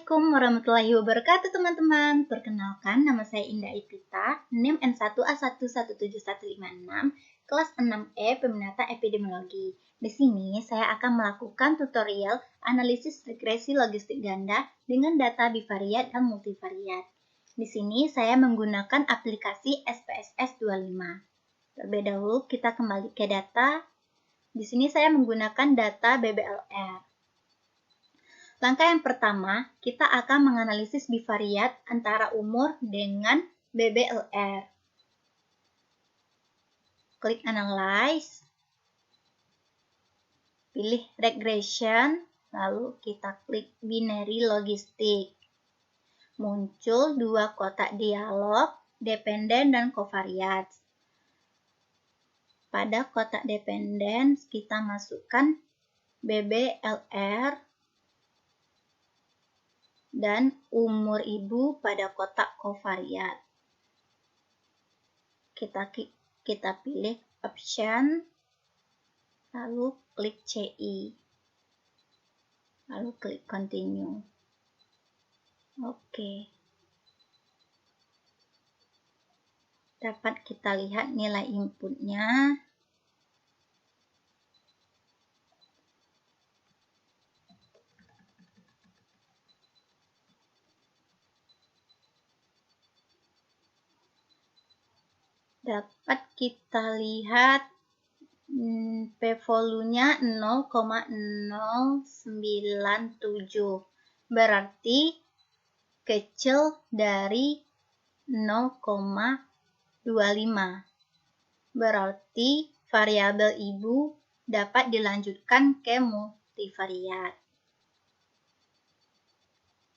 Assalamualaikum warahmatullahi wabarakatuh teman-teman. Perkenalkan, nama saya Indah Ipita, NIM N1A11756, kelas 6E Peminatan Epidemiologi. Di sini saya akan melakukan tutorial analisis regresi logistik ganda dengan data bivariat dan multivariat. Di sini saya menggunakan aplikasi SPSS 25. Terlebih dahulu kita kembali ke data. Di sini saya menggunakan data BBLR. Langkah yang pertama, kita akan menganalisis bivariat antara umur dengan BBLR. Klik Analyze, pilih Regression, lalu kita klik Binary Logistik. Muncul dua kotak dialog, dependen dan covariance. Pada kotak dependen, kita masukkan BBLR dan umur ibu pada kotak covariat. Kita pilih option, lalu klik CI, lalu klik continue. Oke. Dapat kita lihat nilai inputnya. Dapat kita lihat p-value-nya 0,097, berarti kecil dari 0,25. Berarti variabel ibu dapat dilanjutkan ke multivariat.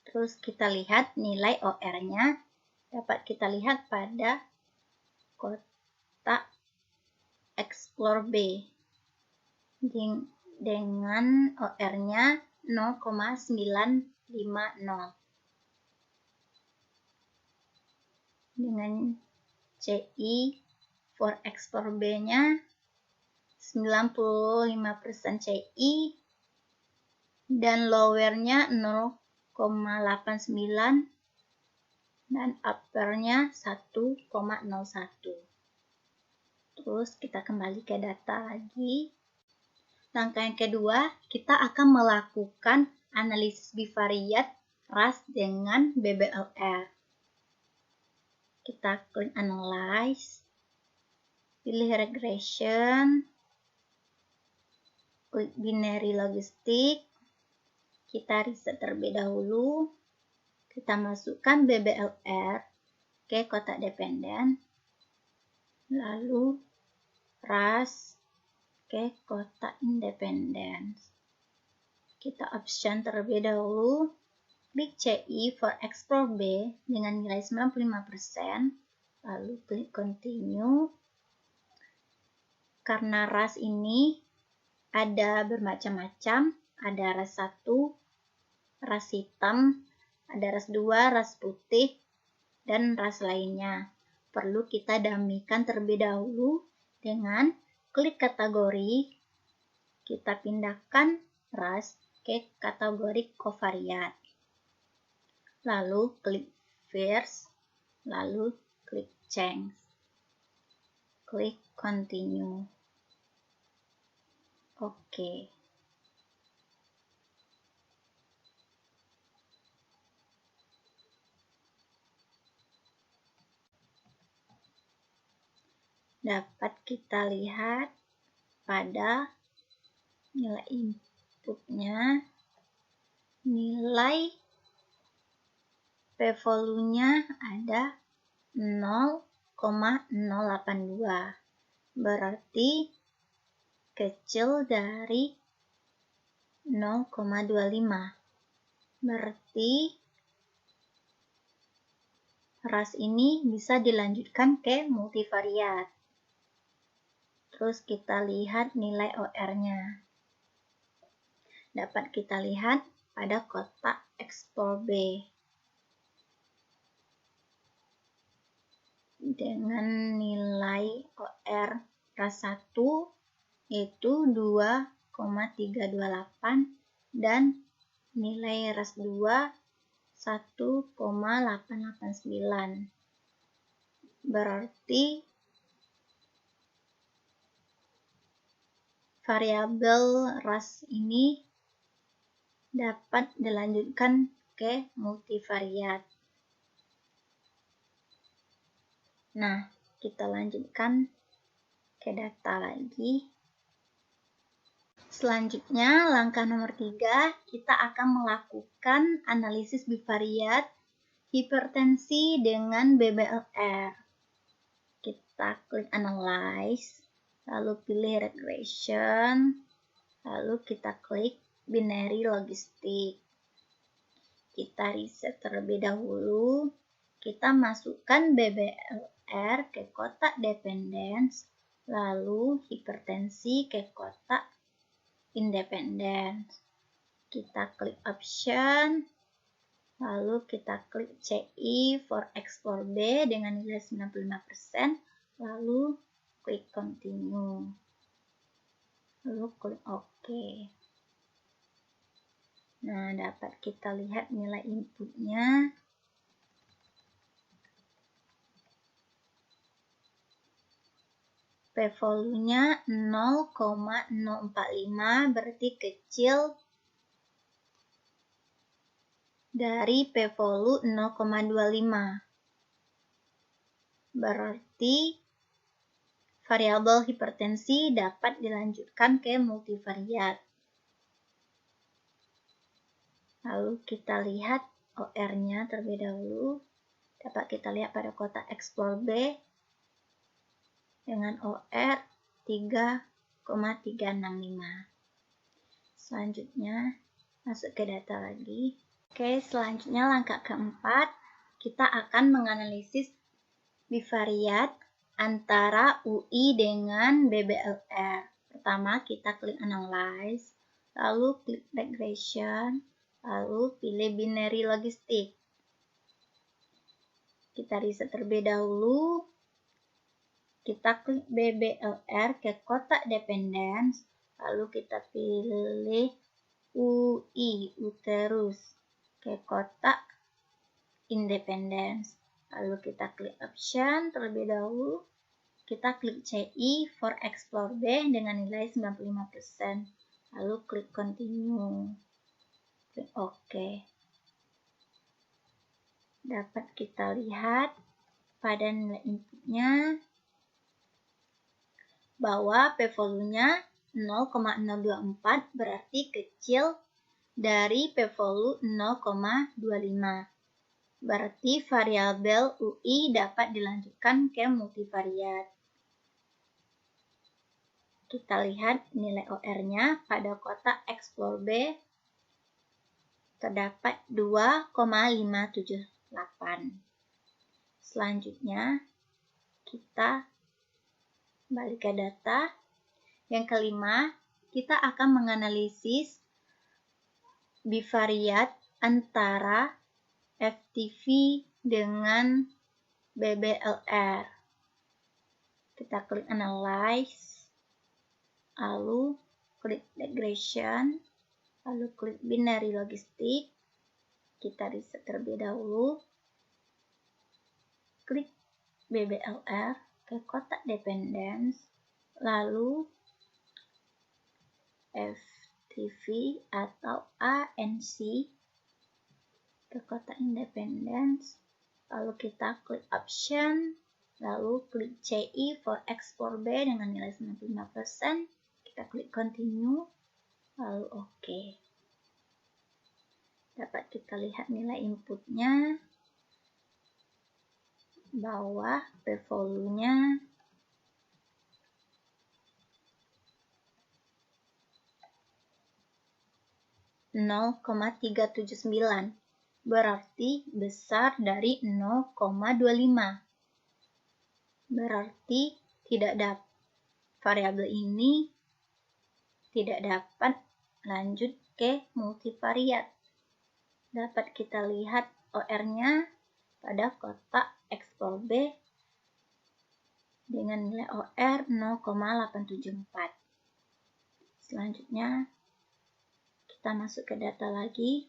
Terus kita lihat nilai OR-nya, dapat kita lihat pada kotak Explore B dengan OR-nya 0,950. Dengan CI for Explore B-nya 95% CI dan lower-nya 0,89 dan upper-nya 1,01. Terus kita kembali ke data lagi. Langkah yang kedua, kita akan melakukan analisis bivariat RAS dengan BBLR. Kita klik Analyze, pilih Regression, klik Binary Logistik, kita riset terlebih dahulu. Kita masukkan BBLR ke kotak dependen, lalu RAS ke kotak independen. Kita option terlebih dahulu, klik CI for Explore B dengan nilai 95%, lalu klik Continue. Karena RAS ini ada bermacam-macam, ada RAS 1, RAS hitam, ada RAS 2, RAS putih, dan RAS lainnya. Perlu kita damikan terlebih dahulu dengan klik kategori, kita pindahkan RAS ke kategori covariat. Lalu klik First, lalu klik Change, klik Continue. Oke. Dapat kita lihat pada nilai inputnya, nilai p-value-nya ada 0,082, berarti kecil dari 0,25. Berarti RAS ini bisa dilanjutkan ke multivariat. Terus kita lihat nilai OR-nya. Dapat kita lihat pada kotak Explore B. Dengan nilai OR RAS 1 yaitu 2,328 dan nilai RAS 2 1,889. Berarti variabel ras ini dapat dilanjutkan ke multivariat. Nah, kita lanjutkan ke data lagi. Selanjutnya, langkah nomor 3, kita akan melakukan analisis bivariat hipertensi dengan BBLR. Kita klik Analyze, lalu pilih Regression, lalu kita klik Binary Logistic. Kita riset terlebih dahulu, kita masukkan BBLR ke kotak dependence, lalu hipertensi ke kotak independence. Kita klik Option, lalu kita klik CI for Explore B dengan nilai 95%, lalu klik Continue, lalu klik OK. Nah, dapat kita lihat nilai inputnya. P-value-nya 0,045, berarti kecil dari P-value 0,25. Berarti variabel hipertensi dapat dilanjutkan ke multivariat. Lalu kita lihat OR-nya terlebih dahulu. Dapat kita lihat pada kotak Explore B dengan OR 3,365. Selanjutnya masuk ke data lagi. Oke, selanjutnya langkah keempat, kita akan menganalisis bivariat antara UI dengan BBLR. Pertama, kita klik Analyze, lalu klik Regression, lalu pilih Binary Logistic. Kita riset terlebih dahulu. Kita klik BBLR ke kotak dependence, lalu kita pilih UI, uterus, ke kotak independence. Lalu kita klik Option terlebih dahulu. Kita klik CI for Explore B dengan nilai 95%. Lalu klik Continue. Klik OK. Dapat kita lihat pada nilai inputnya bahwa P-value-nya 0,024, berarti kecil dari P-value 0,25. Berarti variabel UI dapat dilanjutkan ke multivariat. Kita lihat nilai OR-nya pada kotak Explore B terdapat 2,578. Selanjutnya, kita balik ke data. Yang kelima, kita akan menganalisis bivariat antara FTV dengan BBLR. Kita klik Analyze, lalu klik Regression, lalu klik Binary Logistic. Kita riset terlebih dahulu. Klik BBLR ke kotak dependence, lalu FTV atau ANC ke kotak independence, lalu kita klik Option, lalu klik CI for Explore B dengan nilai 95%, kita klik Continue, lalu OK. Dapat kita lihat nilai inputnya bahwa P-value-nya 0,379, berarti besar dari 0,25. Berarti variabel ini tidak dapat lanjut ke multivariat. Dapat kita lihat OR-nya pada kotak Explore B dengan nilai OR 0,874. Selanjutnya, kita masuk ke data lagi.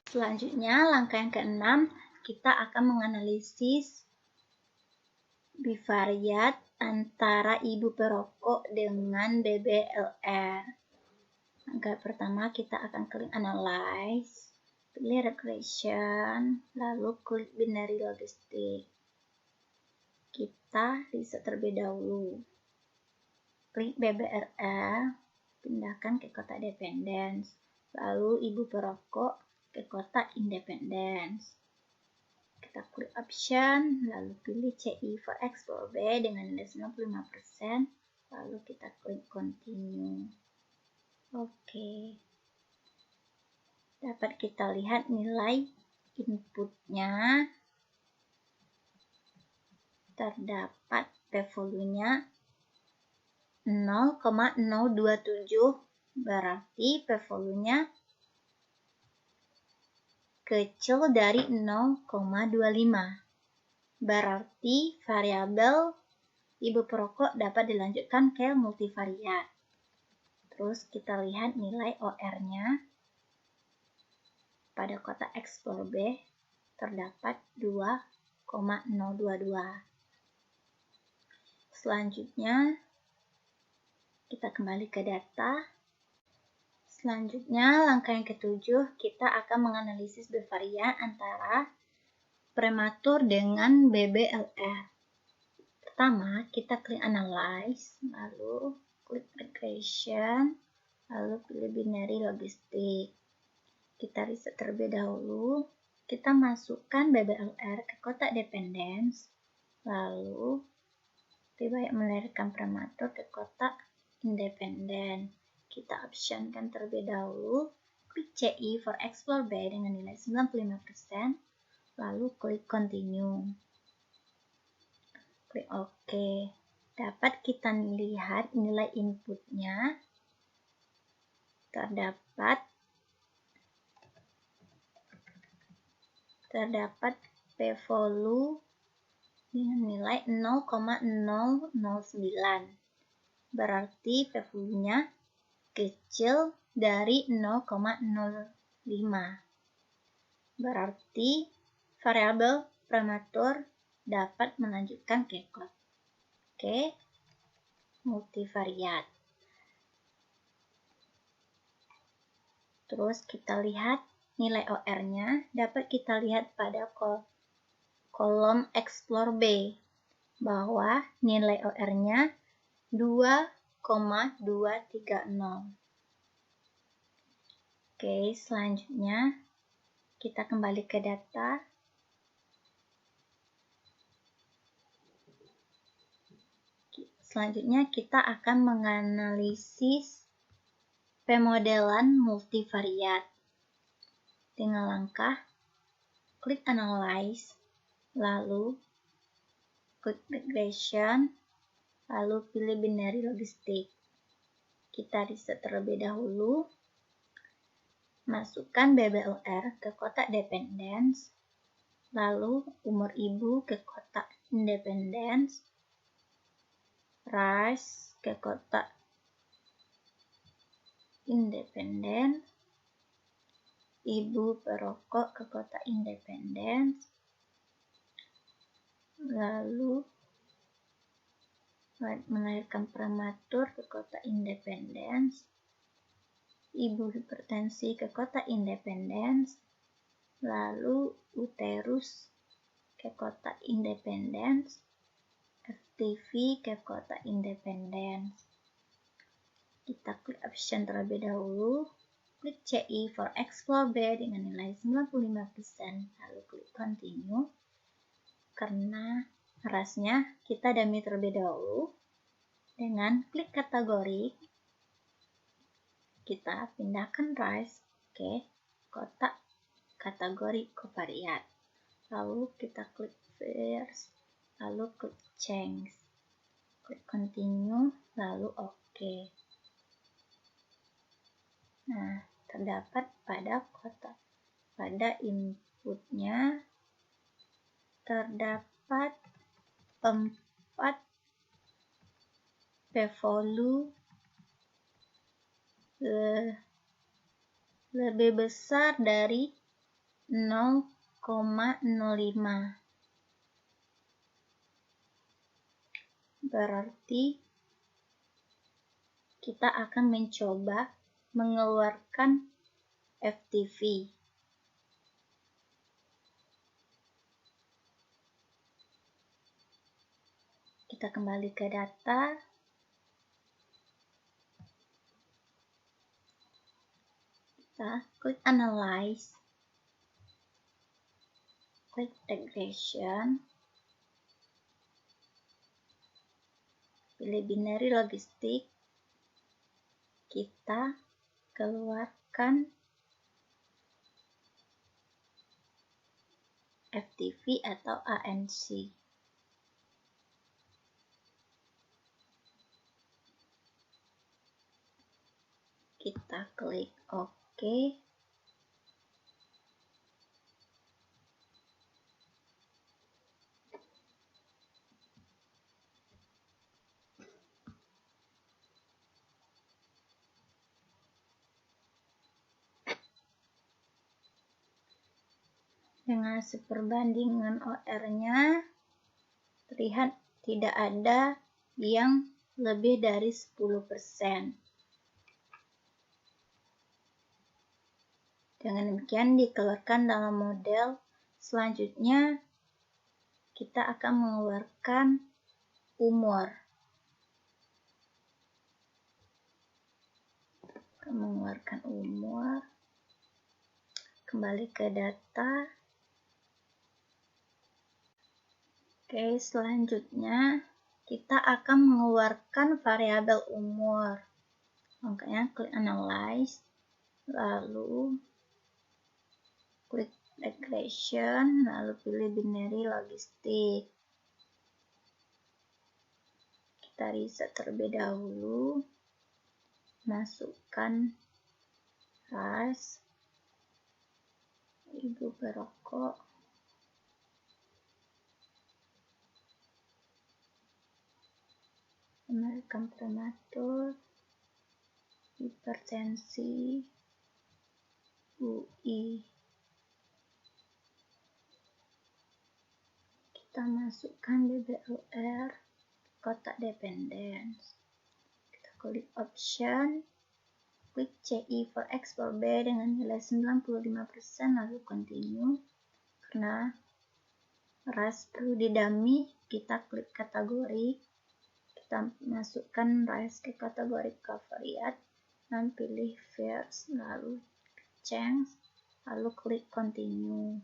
Selanjutnya, langkah yang keenam, kita akan menganalisis bivariat antara ibu perokok dengan BBLR. Langkah pertama, kita akan klik Analyze, pilih Regression, lalu klik Binary Logistic. Kita riset terlebih dahulu. Klik BBLR, pindahkan ke kotak Dependence, lalu ibu perokok ke kotak Independence. Kita klik Option, lalu pilih CI for Explore B dengan nilai 95%, lalu kita klik Continue. Oke. Dapat kita lihat nilai inputnya. Terdapat p-value-nya 0,027, berarti p-value-nya kecil dari 0,25. Berarti variabel ibu perokok dapat dilanjutkan ke multivariat. Terus kita lihat nilai OR-nya. Pada kotak Explore B terdapat 2,022. Selanjutnya kita kembali ke data. Selanjutnya, langkah yang ketujuh, kita akan menganalisis bivariat antara prematur dengan BBLR. Pertama, kita klik Analyze, lalu klik Regression, lalu pilih Binary Logistic. Kita riset terlebih dahulu, kita masukkan BBLR ke kotak Dependence, lalu lebih baik melahirkan prematur ke kotak Independent. Kita optionkan terlebih dahulu, klik CI for Explore B dengan nilai 95%, lalu klik Continue. Klik OK. Dapat kita lihat nilai inputnya. Terdapat p-value dengan nilai 0,009. Berarti p-value-nya kecil dari 0,05. Berarti variabel prematur dapat melanjutkan ke multivariat. Terus kita lihat nilai OR-nya, dapat kita lihat pada kolom Explore B bahwa nilai OR-nya 2,230. Oke, selanjutnya kita kembali ke data. Selanjutnya kita akan menganalisis pemodelan multivariat dengan langkah klik Analyze, lalu klik Regression, lalu pilih Binary Logistic. Kita riset terlebih dahulu, masukkan BBLR ke kotak Dependence, lalu umur ibu ke kotak Independence, Rice ke kotak Independent, ibu perokok ke kotak Independent, lalu melahirkan prematur ke kotak Independent, ibu hipertensi ke kotak Independent, lalu uterus ke kotak Independent, FTV ke kotak Independent. Kita klik option terlebih dahulu, klik CI for Explore B dengan nilai 95%, lalu klik Continue. Karena rasnya kita dummy terlebih dahulu dengan klik kategori. Kita pindahkan rice ke kotak kategori covariat. Lalu kita klik first, lalu klik change, klik continue, lalu OK. Nah, terdapat pada inputnya terdapat 4 p-value lebih besar dari 0,05. Berarti kita akan mencoba mengeluarkan FTV. Kita kembali ke data. Kita klik Analyze. Klik Regression. Pilih Binary Logistic. Kita keluarkan FTV atau ANC. Kita klik OK. Dengan hasil perbandingan OR-nya, terlihat tidak ada yang lebih dari 10%. Dengan demikian dikeluarkan dalam model. Selanjutnya kita akan mengeluarkan umur. Kembali ke data. Oke, selanjutnya kita akan mengeluarkan variabel umur. Makanya klik Analyze, lalu klik Regression, lalu pilih Binary Logistic. Kita riset terlebih dahulu, masukkan ras, ibu perokok, American prematur, hipertensi, UI. Kita masukkan BBLR, kotak dependence. Kita klik option, klik CI for X for B dengan nilai 95%, lalu continue. Karena ras perlu didummy, kita klik kategori. Kita masukkan ras ke kategori covariate dan pilih first, lalu change, lalu klik continue.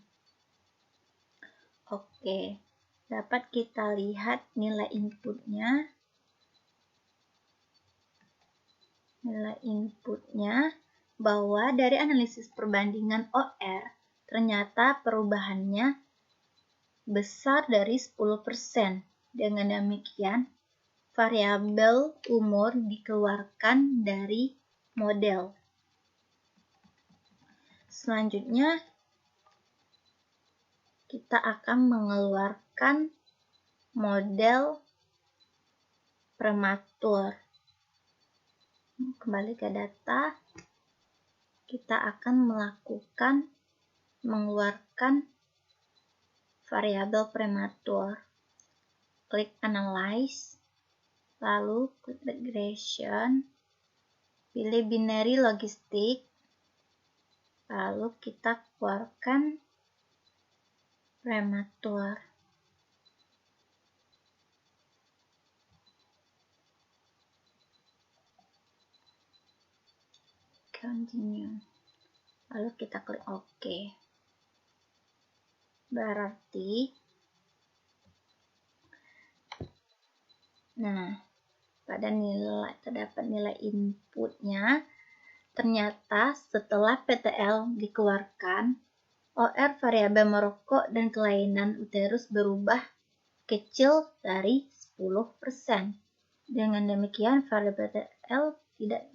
Oke, dapat kita lihat nilai inputnya. Bahwa dari analisis perbandingan OR, ternyata perubahannya besar dari 10%. Dengan demikian, variabel umur dikeluarkan dari model. Selanjutnya, kita akan mengeluarkan model prematur. Kembali ke data, kita akan mengeluarkan variabel prematur. Klik Analyze, lalu klik Regression, pilih Binary Logistic, lalu kita keluarkan prematur. Continue. Lalu kita klik OK. Berarti, terdapat nilai inputnya. Ternyata setelah PTL dikeluarkan, OR variabel merokok dan kelainan uterus berubah kecil dari 10%. Dengan demikian, variabel PTL tidak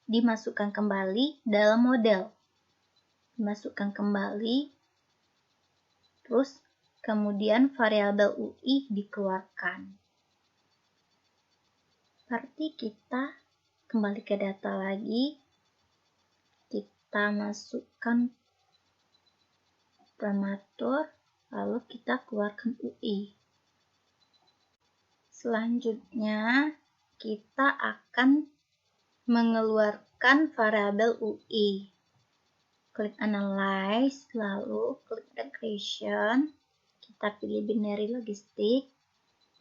dimasukkan kembali dalam model. Dimasukkan kembali, terus kemudian variabel UI dikeluarkan. Berarti kita kembali ke data lagi. Kita masukkan prematur, lalu kita keluarkan UI. Selanjutnya, kita akan mengeluarkan variabel UI. Klik Analyze, lalu klik Regression. Kita pilih binary logistik,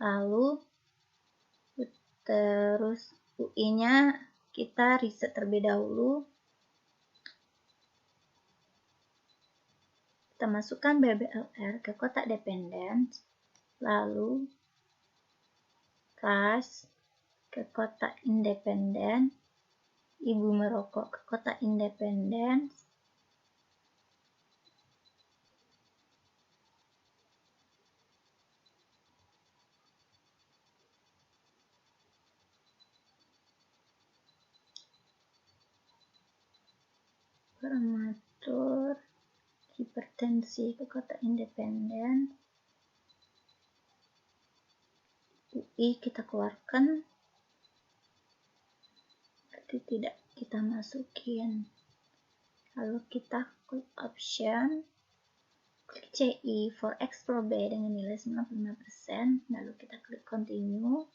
lalu terus UI-nya kita riset terlebih dahulu. Kita masukkan BBLR ke kotak dependence, lalu Ras ke kotak independen, ibu merokok ke kotak independen, prematur, hipertensi ke kotak independen, UI kita keluarkan, berarti tidak kita masukin. Lalu kita klik option, klik CI for explore B dengan nilai 95%, lalu kita klik continue.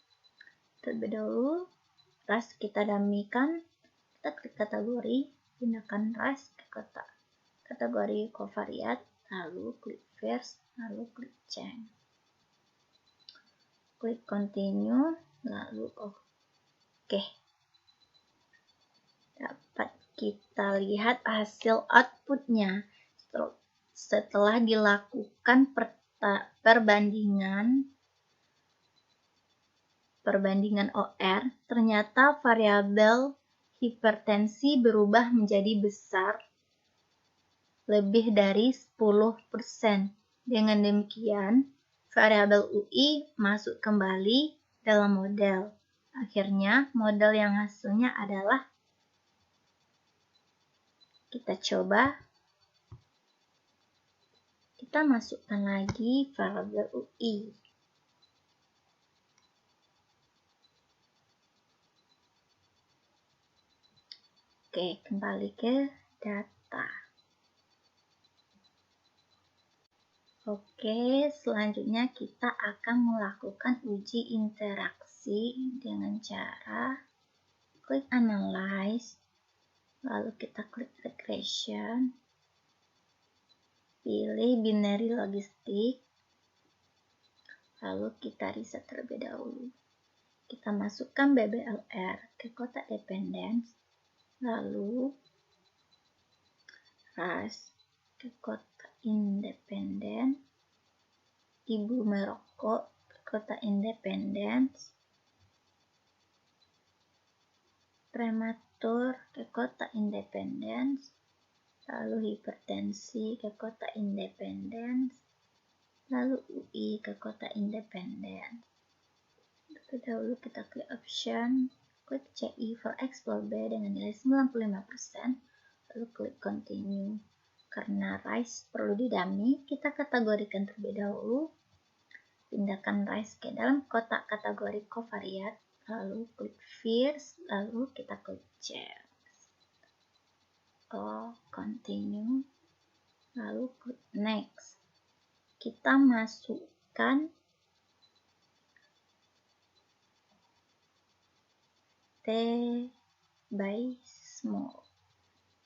Terlebih dahulu ras kita damikan, kita klik kategori, pindahkan ras ke kotak kategori covariat, lalu klik first, lalu klik change. Klik continue, lalu oke. Dapat kita lihat hasil outputnya setelah dilakukan perbandingan OR, ternyata variabel hipertensi berubah menjadi besar lebih dari 10%. Dengan demikian, variabel UI masuk kembali dalam model. Akhirnya, model yang hasilnya adalah, kita coba, kita masukkan lagi variabel UI. Oke, kembali ke data. Oke, selanjutnya kita akan melakukan uji interaksi dengan cara klik Analyze, lalu kita klik Regression, pilih binary logistik, lalu kita riset terlebih dahulu. Kita masukkan BBLR ke kotak dependence, lalu ras ke kotak independen, ibu merokok ke kotak independen, prematur ke kotak independen, lalu hipertensi ke kotak independen, lalu UI ke kotak independen. Terlebih dahulu kita klik option, klik CI for explore B dengan nilai 95%, lalu klik continue. Karena rise perlu didami, kita kategorikan terlebih dahulu, pindahkan rise ke dalam kotak kategori covariat, lalu klik first, lalu kita klik change. Continue, lalu klik next. Kita masukkan T by small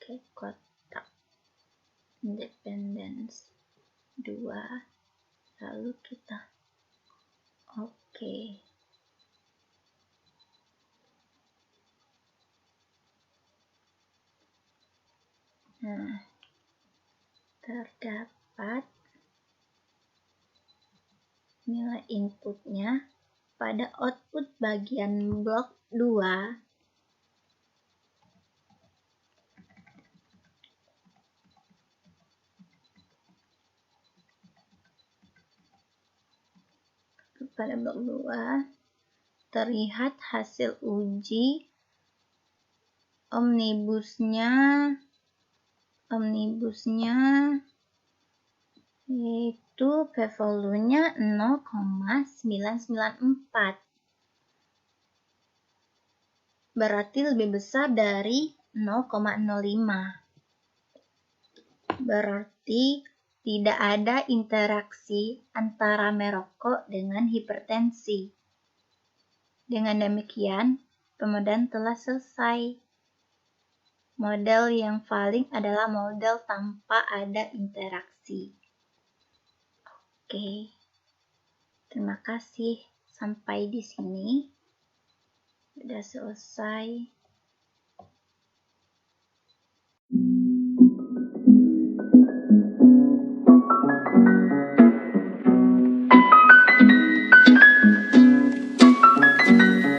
ke kotak independence 2, lalu kita oke. Nah, terdapat nilai inputnya pada output bagian blok 2. Pada blok 2 terlihat hasil uji omnibusnya yaitu p-value-nya 0,994, berarti lebih besar dari 0,05. Berarti Tidak ada interaksi antara merokok dengan hipertensi. Dengan demikian, pemodelan telah selesai. Model yang valid adalah model tanpa ada interaksi. Oke, terima kasih. Sampai di sini. Sudah selesai.